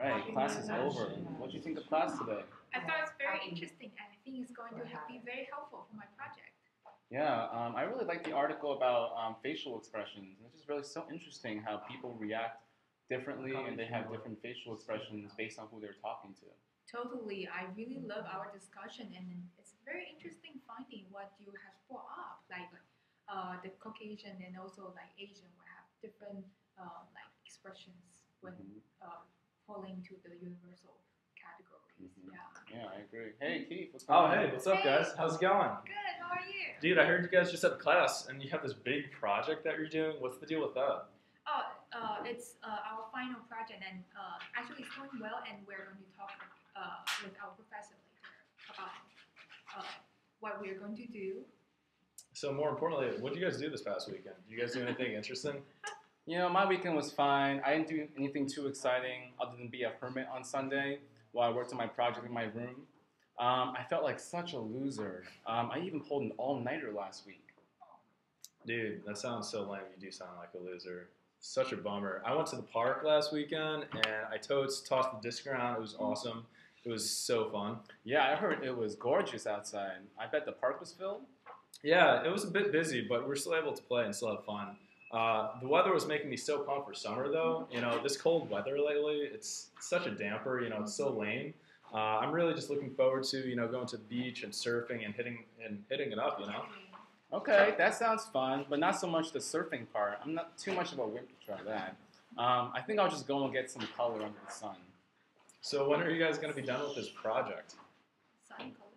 Right, class is over. What do you think of class today? I thought it's very interesting, and I think it's going to be very helpful for my project. Yeah, I really like the article about facial expressions. It's just really so interesting how people react differently and they have different facial expressions based on who they're talking to. Totally, I really love our discussion, and it's very interesting finding what you have brought up, the Caucasian and also like Asian will have different like expressions when Hmm. falling to the universal categories. Hmm. Yeah. Yeah, I agree. Hey, Keith, what's going Oh, on? hey, what's up, guys? How's it going? Good. How are you? Dude, I heard you guys just had class and you have this big project that you're doing. What's the deal with that? Oh, it's our final project, and actually it's going well, and we're going to talk with our professor later about what we're going to do. So, more importantly, what did you guys do this past weekend? Did you guys do anything interesting? You know, my weekend was fine. I didn't do anything too exciting other than be a hermit on Sunday while I worked on my project in my room. I felt like such a loser. I even pulled an all-nighter last week. Dude, that sounds so lame. You do sound like a loser. Such a bummer. I went to the park last weekend and I tossed the disc around. It was awesome. It was so fun. Yeah, I heard it was gorgeous outside. I bet the park was filled. Yeah, it was a bit busy, but we were still able to play and still have fun. The weather was making me so pumped for summer, though. You know, this cold weather lately, it's such a damper. You know, it's so lame. I'm really just looking forward to going to the beach and surfing and hitting it up. You know. Okay, that sounds fun, but not so much the surfing part. I'm not too much of a wimp to try that. I think I'll just go and get some color under the sun. So when are you guys going to be done with this project? Sun color.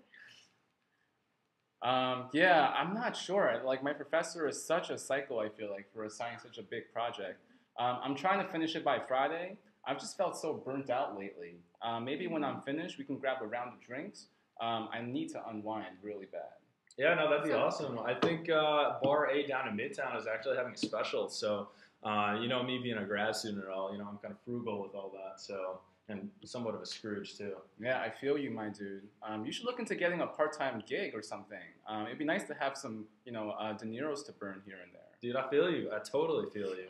Yeah, I'm not sure. Like, my professor is such a psycho, I feel like, for assigning such a big project. I'm trying to finish it by Friday. I've just felt so burnt out lately. Maybe when I'm finished, we can grab a round of drinks. I need to unwind really bad. Yeah, no, that'd be awesome. I think Bar A down in Midtown is actually having a special. So, me being a grad student and all, I'm kind of frugal with all that. So, and somewhat of a Scrooge too. Yeah, I feel you, my dude. You should look into getting a part-time gig or something. It'd be nice to have some, De Niro's to burn here and there. Dude, I feel you. I totally feel you.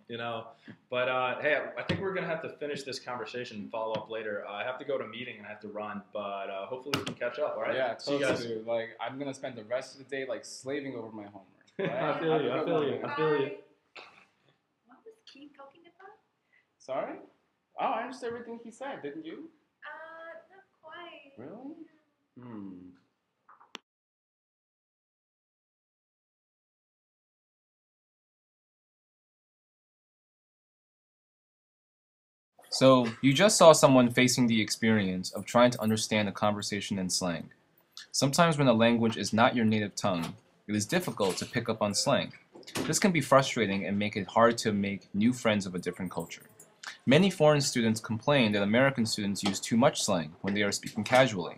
Hey, I think we're gonna have to finish this conversation and follow up later. I have to go to a meeting and I have to run, but hopefully we can catch up. All right? Yeah, See you totally, guys. dude. Like, I'm gonna spend the rest of the day like slaving over my homework. Right? I feel you. I feel you. I feel you. What was Keith talking about? Sorry? Oh, I understood everything he said, didn't you? Not quite. Really? Hmm. So, you just saw someone facing the experience of trying to understand a conversation in slang. Sometimes when a language is not your native tongue, it is difficult to pick up on slang. This can be frustrating and make it hard to make new friends of a different culture. Many foreign students complain that American students use too much slang when they are speaking casually.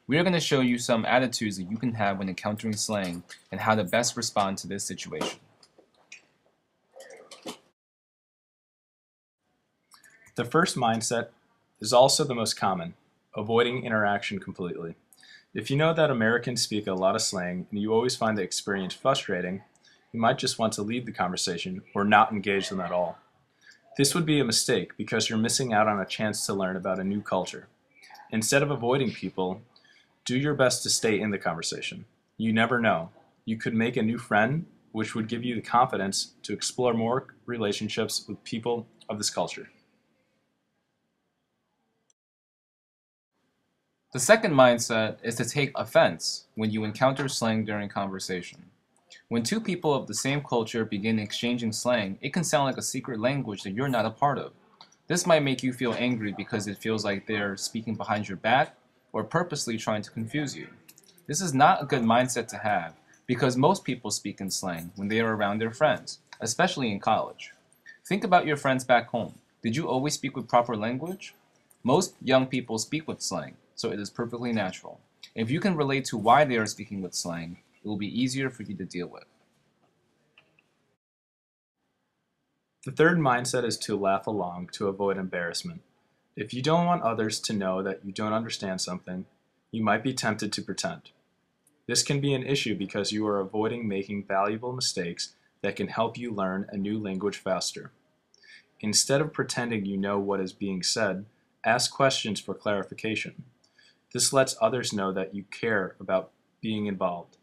We are going to show you some attitudes that you can have when encountering slang and how to best respond to this situation. The first mindset is also the most common, avoiding interaction completely. If you know that Americans speak a lot of slang and you always find the experience frustrating, you might just want to leave the conversation or not engage them at all. This would be a mistake because you're missing out on a chance to learn about a new culture. Instead of avoiding people, do your best to stay in the conversation. You never know. You could make a new friend, which would give you the confidence to explore more relationships with people of this culture. The second mindset is to take offense when you encounter slang during conversation. When two people of the same culture begin exchanging slang, it can sound like a secret language that you're not a part of. This might make you feel angry because it feels like they're speaking behind your back or purposely trying to confuse you. This is not a good mindset to have because most people speak in slang when they are around their friends, especially in college. Think about your friends back home. Did you always speak with proper language? Most young people speak with slang, so it is perfectly natural. If you can relate to why they are speaking with slang, it will be easier for you to deal with. The third mindset is to laugh along to avoid embarrassment. If you don't want others to know that you don't understand something, you might be tempted to pretend. This can be an issue because you are avoiding making valuable mistakes that can help you learn a new language faster. Instead of pretending you know what is being said, ask questions for clarification. This lets others know that you care about being involved.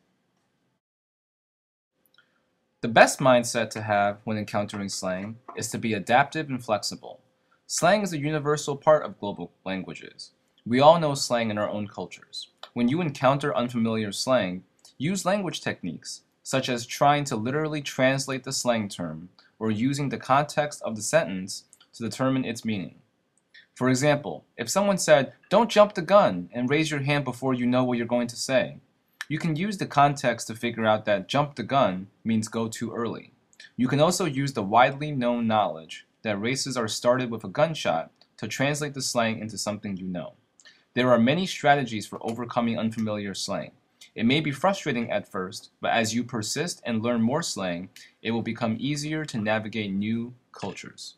The best mindset to have when encountering slang is to be adaptive and flexible. Slang is a universal part of global languages. We all know slang in our own cultures. When you encounter unfamiliar slang, use language techniques, such as trying to literally translate the slang term or using the context of the sentence to determine its meaning. For example, if someone said, "Don't jump the gun," and raise your hand before you know what you're going to say, you can use the context to figure out that "jump the gun" means go too early. You can also use the widely known knowledge that races are started with a gunshot to translate the slang into something you know. There are many strategies for overcoming unfamiliar slang. It may be frustrating at first, but as you persist and learn more slang, it will become easier to navigate new cultures.